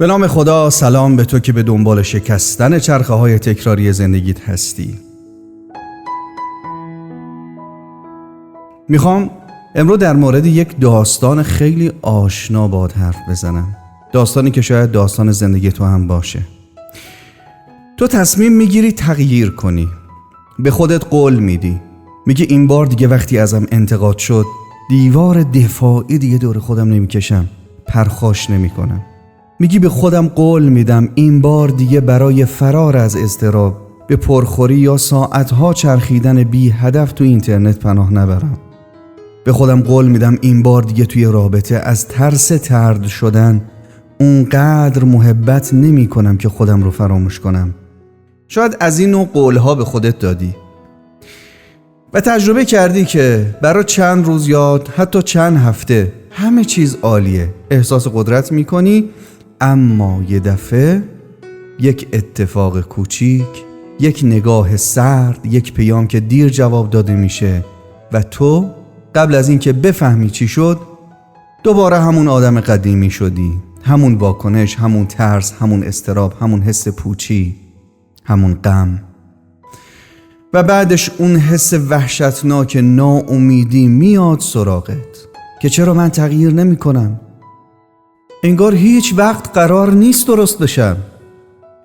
به نام خدا. سلام به تو که به دنبال شکستن چرخه های تکراری زندگیت هستی. میخوام امروز در مورد یک داستان خیلی آشنا باهات حرف بزنم. داستانی که شاید داستان زندگی تو هم باشه. تو تصمیم میگیری تغییر کنی، به خودت قول میدی، میگی این بار دیگه وقتی ازم انتقاد شد دیوار دفاعی دیگه دور خودم نمیکشم، پرخاش نمیکنم. میگی به خودم قول میدم این بار دیگه برای فرار از اضطراب به پرخوری یا ساعتها چرخیدن بی هدف تو اینترنت پناه نبرم. به خودم قول میدم این بار دیگه توی رابطه از ترس طرد شدن اونقدر محبت نمی کنم که خودم رو فراموش کنم. شاید از این نوع قولها به خودت دادی و تجربه کردی که برای چند روز یا حتی چند هفته همه چیز عالیه، احساس قدرت میکنی، اما یه دفعه یک اتفاق کوچیک، یک نگاه سرد، یک پیام که دیر جواب داده میشه و تو قبل از این که بفهمی چی شد دوباره همون آدم قدیمی شدی. همون واکنش، همون ترس، همون اضطراب، همون حس پوچی، همون غم و بعدش اون حس وحشتناک ناامیدی میاد سراغت که چرا من تغییر نمی کنم؟ انگار هیچ وقت قرار نیست درست بشم.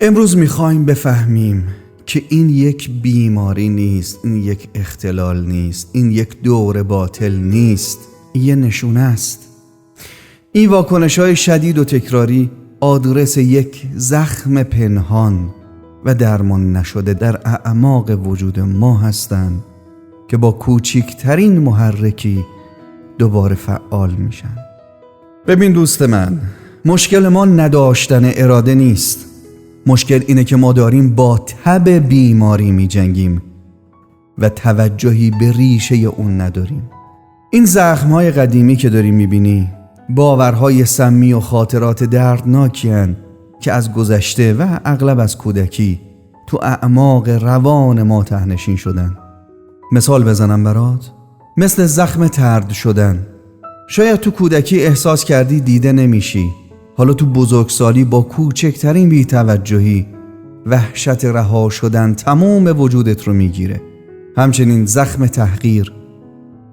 امروز میخوایم بفهمیم که این یک بیماری نیست، این یک اختلال نیست، این یک دور باطل نیست، این یه نشونه است. این واکنش‌های شدید و تکراری آدرس یک زخم پنهان و درمان نشده در اعماق وجود ما هستند که با کوچکترین محرکی دوباره فعال میشن. ببین دوست من، مشکل ما نداشتن اراده نیست. مشکل اینه که ما داریم با تب بیماری می جنگیم و توجهی به ریشه اون نداریم. این زخم‌های قدیمی که داری می‌بینی باورهای سمی و خاطرات دردناکی هستند که از گذشته و اغلب از کودکی تو اعماق روان ما تهنشین شدن. مثال بزنم برات، مثل زخم طرد شدن. شاید تو کودکی احساس کردی دیده نمیشی، حالا تو بزرگسالی با کوچکترین بی‌توجهی وحشت رها شدن تمام وجودت رو میگیره. همچنین زخم تحقیر.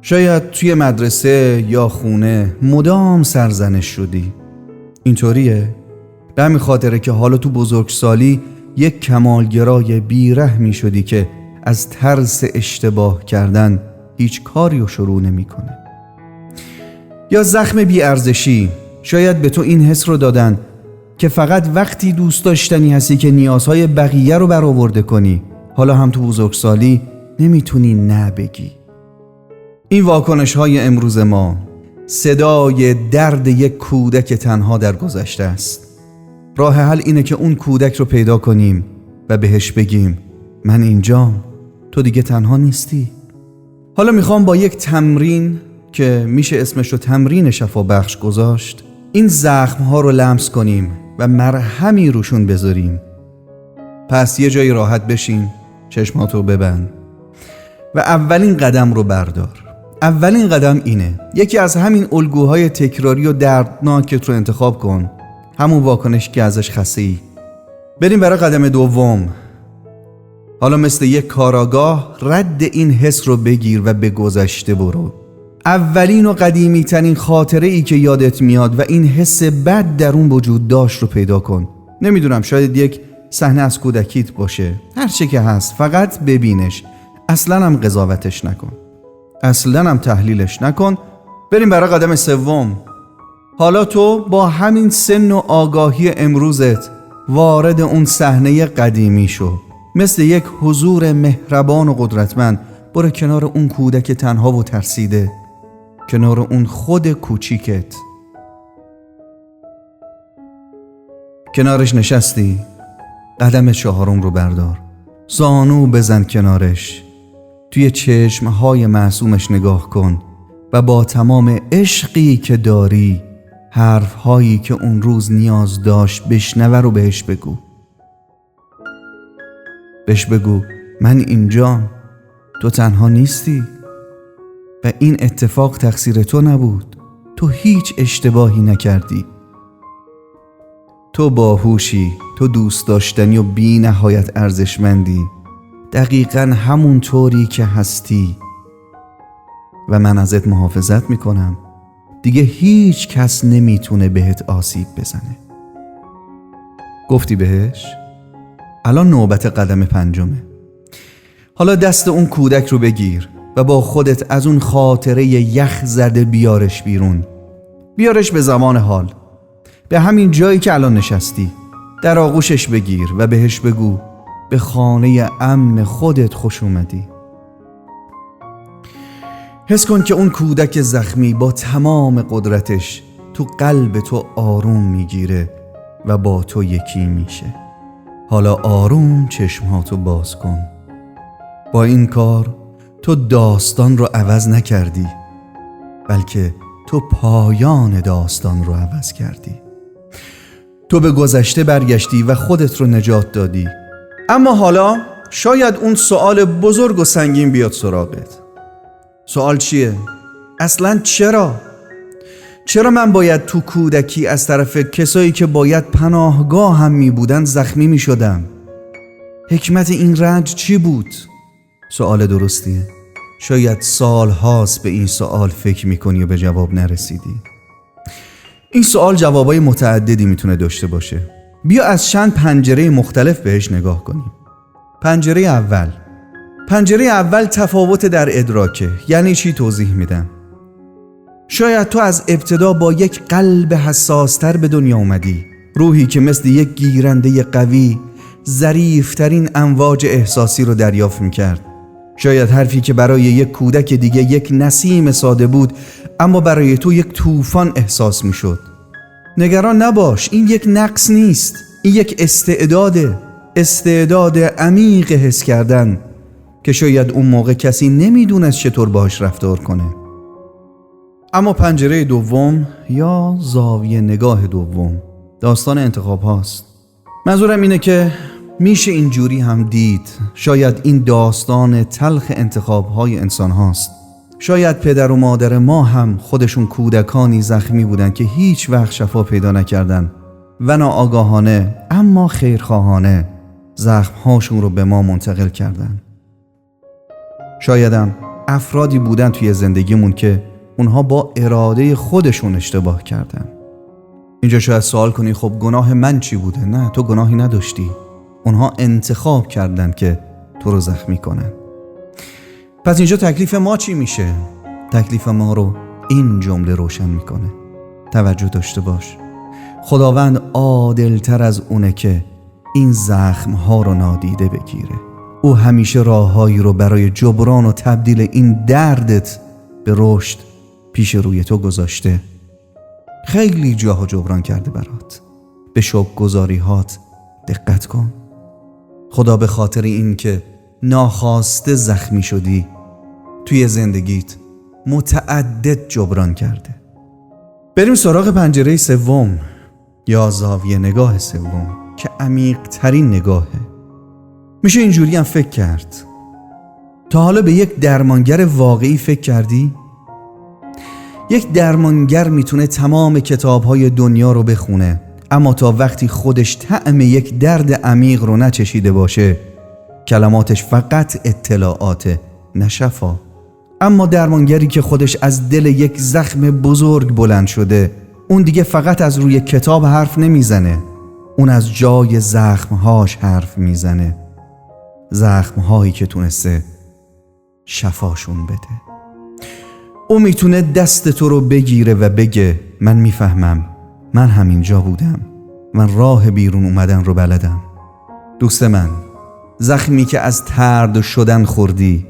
شاید توی مدرسه یا خونه مدام سرزنش شدی. اینطوریه؟ به همین خاطره که حالا تو بزرگسالی یک کمالگرای بی‌رحمی شدی که از ترس اشتباه کردن هیچ کاری رو شروع نمی‌کنه. یا زخم بی‌ارزشی. شاید به تو این حس رو دادن که فقط وقتی دوست داشتنی هستی که نیازهای بقیه رو برآورده کنی. حالا هم تو بزرگسالی نمیتونی نه بگی. این واکنش‌های امروز ما صدای درد یک کودک تنها در گذشته است. راه حل اینه که اون کودک رو پیدا کنیم و بهش بگیم من اینجام، تو دیگه تنها نیستی. حالا میخوام با یک تمرین که میشه اسمش رو تمرین شفابخش گذاشت این زخم‌ها رو لمس کنیم و مرهمی روشون بذاریم. پس یه جایی راحت بشین، چشماتو ببند و اولین قدم رو بردار. اولین قدم اینه، یکی از همین الگوهای تکراری و دردناکت رو انتخاب کن، همون واکنش که ازش خسته‌ای. بریم برای قدم دوم. حالا مثل یک کاراگاه رد این حس رو بگیر و به گذشته برو. اولین و قدیمی ترین خاطره ای که یادت میاد و این حس بد در اون وجود داشت رو پیدا کن. نمیدونم، شاید یک صحنه از کودکیت باشه، هر چه که هست فقط ببینش، اصلا هم قضاوتش نکن، اصلا هم تحلیلش نکن. بریم برای قدم سوم. حالا تو با همین سن و آگاهی امروزت وارد اون صحنه قدیمی شو. مثل یک حضور مهربان و قدرتمند برو کنار اون کودک تنها و ترسیده، کنار اون خود کوچیکت. کنارش نشستی، قدم چهارم رو بردار، زانو بزن کنارش، توی چشمهای معصومش نگاه کن و با تمام عشقی که داری حرفهایی که اون روز نیاز داشت بشنوه رو بهش بگو. بهش بگو من اینجام، تو تنها نیستی و این اتفاق تقصیر تو نبود، تو هیچ اشتباهی نکردی. تو باهوشی، تو دوست داشتنی و بی نهایت ارزشمندی، دقیقاً همون طوری که هستی و من ازت محافظت میکنم. دیگه هیچ کس نمیتونه بهت آسیب بزنه. گفتی بهش؟ الان نوبت قدم 5. حالا دست اون کودک رو بگیر و با خودت از اون خاطره یخ زده بیارش بیرون. بیارش به زمان حال، به همین جایی که الان نشستی. در آغوشش بگیر و بهش بگو به خانه امن خودت خوش اومدی. حس کن که اون کودک زخمی با تمام قدرتش تو قلب تو آروم میگیره و با تو یکی میشه. حالا آروم چشمهاتو باز کن. با این کار تو داستان رو عوض نکردی، بلکه تو پایان داستان رو عوض کردی. تو به گذشته برگشتی و خودت رو نجات دادی. اما حالا شاید اون سوال بزرگ و سنگین بیاد سراغت. سوال چیه؟ اصلاً چرا؟ چرا من باید تو کودکی از طرف کسایی که باید پناهگاه هم می بودن زخمی می شدم؟ حکمت این رنج چی بود؟ سوال درستیه. شاید سال هاست به این سوال فکر می کنی و به جواب نرسیدی. این سوال جوابای متعددی میتونه داشته باشه. بیا از چند پنجره مختلف بهش نگاه کنیم. پنجره اول تفاوت در ادراکه. یعنی چی؟ توضیح میدم. شاید تو از ابتدا با یک قلب حساستر به دنیا اومدی، روحی که مثل یک گیرنده قوی ظریفترین امواج احساسی رو دریافت میکرد. شاید حرفی که برای یک کودک دیگه یک نسیم ساده بود، اما برای تو یک طوفان احساس میشد. نگران نباش، این یک نقص نیست، این یک استعداد عمیق حس کردن که شاید اون موقع کسی نمیدونست چطور باهاش رفتار کنه. اما پنجره دوم یا زاویه نگاه دوم داستان انتخاب هاست. منظورم اینه که میشه اینجوری هم دید. شاید این داستان تلخ انتخاب های انسان هاست. شاید پدر و مادر ما هم خودشون کودکانی زخمی بودن که هیچ وقت شفا پیدا نکردن و ناآگاهانه اما خیرخواهانه زخمهاشون رو به ما منتقل کردن. شایدم افرادی بودن توی زندگیمون که اونها با اراده خودشون اشتباه کردن. اینجا شاید سوال کنی خب گناه من چی بوده؟ نه، تو گناهی نداشتی. اونها انتخاب کردن که تو رو زخمی کنن. پس اینجا تکلیف ما چی میشه؟ تکلیف ما رو این جمله روشن میکنه. توجه داشته باش. خداوند عادل‌تر از اونه که این زخم‌ها رو نادیده بگیره. او همیشه راههایی رو برای جبران و تبدیل این دردت به رشد پیش روی تو گذاشته. خیلی جاها جبران کرده برات. به شکرگزاری‌هات دقت کن. خدا به خاطر این که ناخواسته زخمی شدی توی زندگیت متعدد جبران کرده. بریم سراغ پنجره سوم یا زاویه نگاه سوم که عمیق ترین نگاهه. میشه اینجوری هم فکر کرد. تا حالا به یک درمانگر واقعی فکر کردی؟ یک درمانگر میتونه تمام کتاب‌های دنیا رو بخونه، اما تا وقتی خودش طعم یک درد عمیق رو نچشیده باشه کلماتش فقط اطلاعات، نه شفا. اما درمانگری که خودش از دل یک زخم بزرگ بلند شده، اون دیگه فقط از روی کتاب حرف نمیزنه، اون از جای زخمهاش حرف میزنه. زخمهایی که تونسته شفاشون بده. او میتونه دست تو رو بگیره و بگه من میفهمم، من همینجا بودم، من راه بیرون اومدن رو بلدم. دوست من، زخمی که از طرد شدن خوردی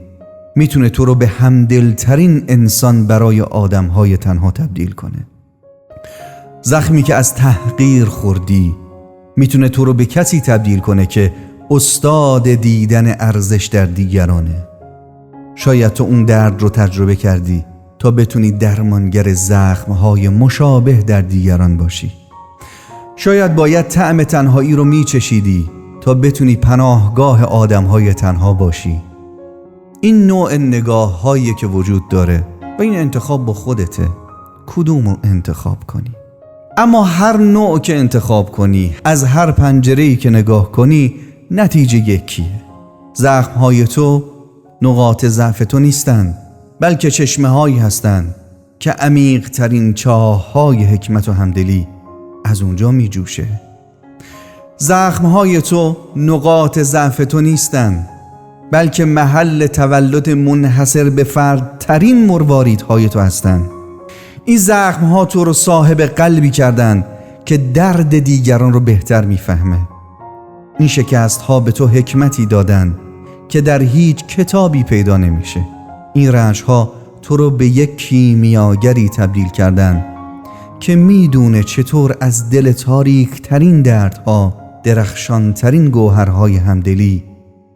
میتونه تو رو به همدلترین انسان برای آدمهای تنها تبدیل کنه. زخمی که از تحقیر خوردی میتونه تو رو به کسی تبدیل کنه که استاد دیدن ارزش در دیگرانه. شاید تو اون درد رو تجربه کردی تا بتونی درمانگر زخمهای مشابه در دیگران باشی. شاید باید طعم تنهایی رو میچشیدی تا بتونی پناهگاه آدمهای تنها باشی. این نوع نگاه هایی که وجود داره و این انتخاب با خودته. کدوم رو انتخاب کنی؟ اما هر نوع که انتخاب کنی، از هر پنجره‌ای که نگاه کنی، نتیجه یکیه. زخم‌های تو نقاط ضعف تو نیستن، بلکه چشمه‌هایی هستن که عمیق‌ترین چاه‌های حکمت و همدلی از اونجا می‌جوشه. زخم‌های تو نقاط ضعف تو نیستن، بلکه محل تولد منحصر به فرد ترین مرواریدهای تو هستن. این زخم‌ها تو رو صاحب قلبی کردن که درد دیگران رو بهتر میفهمه. این شکست‌ها به تو حکمتی دادن که در هیچ کتابی پیدا نمیشه. این رنج‌ها تو رو به یک کیمیاگری تبدیل کردن که میدونه چطور از دل تاریک ترین دردها درخشان ترین گوهرهای همدلی،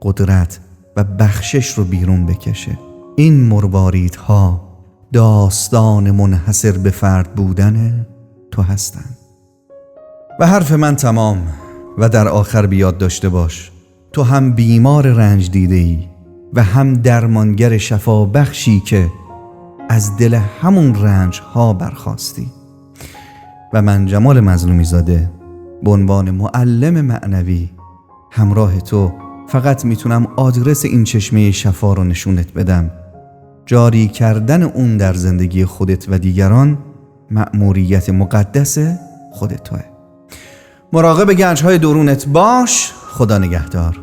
قدرت و بخشش رو بیرون بکشه. این مرواریدها داستان منحصر به فرد بودن تو هستن. و حرف من تمام. و در آخر بیاد داشته باش، تو هم بیمار رنج دیده‌ای و هم درمانگر شفا بخشی که از دل همون رنج ها برخاستی. و من جمال مظلومی زاده به عنوان معلم معنوی همراه تو فقط میتونم آدرس این چشمه شفا رو نشونت بدم. جاری کردن اون در زندگی خودت و دیگران مأموریت مقدس خودت توه. مراقب گنج‌های درونت باش. خدا نگهدار.